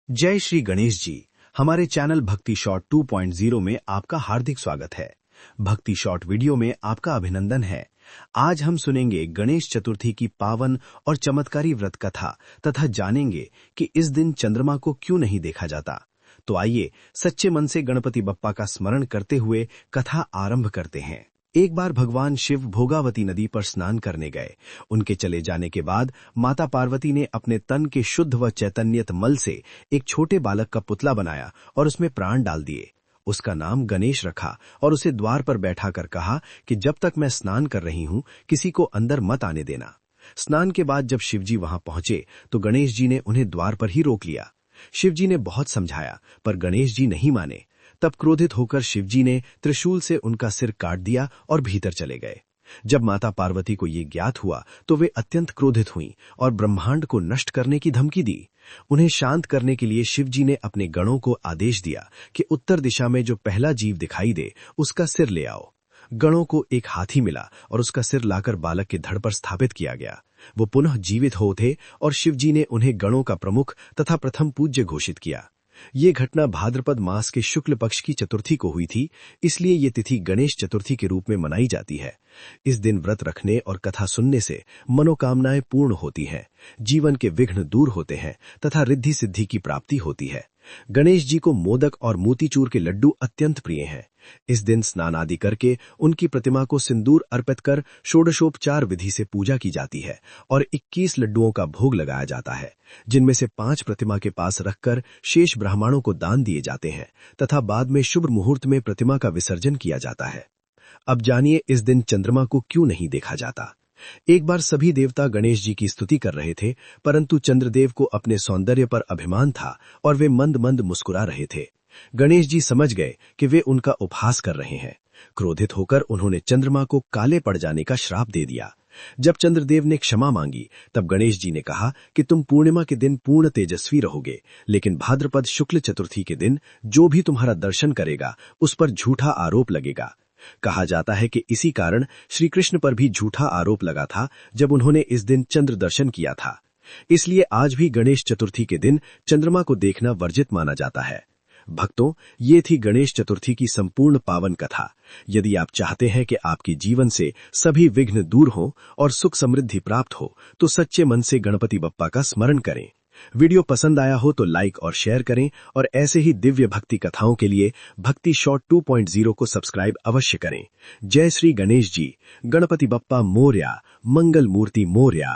जय श्री गणेश जी। हमारे चैनल भक्ति शॉर्ट 2.0 में आपका हार्दिक स्वागत है। भक्ति शॉर्ट वीडियो में आपका अभिनंदन है। आज हम सुनेंगे गणेश चतुर्थी की पावन और चमत्कारी व्रत कथा तथा जानेंगे कि इस दिन चंद्रमा को क्यों नहीं देखा जाता। तो आइए सच्चे मन से गणपति बप्पा का स्मरण करते हुए कथा आरंभ करते हैं। एक बार भगवान शिव भोगावती नदी पर स्नान करने गए। उनके चले जाने के बाद माता पार्वती ने अपने तन के शुद्ध व चैतन्यत मल से एक छोटे बालक का पुतला बनाया और उसमें प्राण डाल दिए। उसका नाम गणेश रखा और उसे द्वार पर बैठा कर कहा कि जब तक मैं स्नान कर रही हूं किसी को अंदर मत आने देना। स्नान के बाद जब शिवजी वहां पहुंचे तो गणेश जी ने उन्हें द्वार पर ही रोक लिया। शिवजी ने बहुत समझाया पर गणेश जी नहीं माने। तब क्रोधित होकर शिवजी ने त्रिशूल से उनका सिर काट दिया और भीतर चले गए। जब माता पार्वती को ये ज्ञात हुआ तो वे अत्यंत क्रोधित हुईं और ब्रह्मांड को नष्ट करने की धमकी दी। उन्हें शांत करने के लिए शिवजी ने अपने गणों को आदेश दिया कि उत्तर दिशा में जो पहला जीव दिखाई दे उसका सिर ले आओ। गणों को एक हाथी मिला और उसका सिर लाकर बालक के धड़ पर स्थापित किया गया। वो पुनः जीवित हो उठे और शिवजी ने उन्हें गणों का प्रमुख तथा प्रथम पूज्य घोषित किया। ये घटना भाद्रपद मास के शुक्ल पक्ष की चतुर्थी को हुई थी, इसलिए ये तिथि गणेश चतुर्थी के रूप में मनाई जाती है। इस दिन व्रत रखने और कथा सुनने से मनोकामनाएं पूर्ण होती हैं, जीवन के विघ्न दूर होते हैं तथा रिद्धि सिद्धि की प्राप्ति होती है। गणेश जी को मोदक और मोतीचूर के लड्डू अत्यंत प्रिय हैं। इस दिन स्नान आदि करके उनकी प्रतिमा को सिंदूर अर्पित कर षोडशोपचार विधि से पूजा की जाती है और 21 लड्डुओं का भोग लगाया जाता है, जिनमें से 5 प्रतिमा के पास रखकर शेष ब्राह्मणों को दान दिए जाते हैं तथा बाद में शुभ मुहूर्त में प्रतिमा का विसर्जन किया जाता है। अब जानिए इस दिन चंद्रमा को क्यों नहीं देखा जाता। एक बार सभी देवता गणेश जी की स्तुति कर रहे थे, परंतु चंद्रदेव को अपने सौंदर्य पर अभिमान था और वे मंद मंद मुस्कुरा रहे थे। गणेश जी समझ गए कि वे उनका उपहास कर रहे हैं। क्रोधित होकर उन्होंने चंद्रमा को काले पड़ जाने का श्राप दे दिया। जब चंद्रदेव ने क्षमा मांगी तब गणेश जी ने कहा कि तुम पूर्णिमा के दिन पूर्ण तेजस्वी रहोगे, लेकिन भाद्रपद शुक्ल चतुर्थी के दिन जो भी तुम्हारा दर्शन करेगा उस पर झूठा आरोप लगेगा। कहा जाता है कि इसी कारण श्री कृष्ण पर भी झूठा आरोप लगा था जब उन्होंने इस दिन चंद्र दर्शन किया था। इसलिए आज भी गणेश चतुर्थी के दिन चंद्रमा को देखना वर्जित माना जाता है। भक्तों, ये थी गणेश चतुर्थी की संपूर्ण पावन कथा। यदि आप चाहते हैं कि आपके जीवन से सभी विघ्न दूर हों और सुख समृद्धि प्राप्त हो तो सच्चे मन से गणपति बप्पा का स्मरण करें। वीडियो पसंद आया हो तो लाइक और शेयर करें और ऐसे ही दिव्य भक्ति कथाओं के लिए भक्ति शॉर्ट 2.0 को सब्सक्राइब अवश्य करें। जय श्री गणेश जी। गणपति बप्पा मोरया। मंगल मूर्ति मोरया।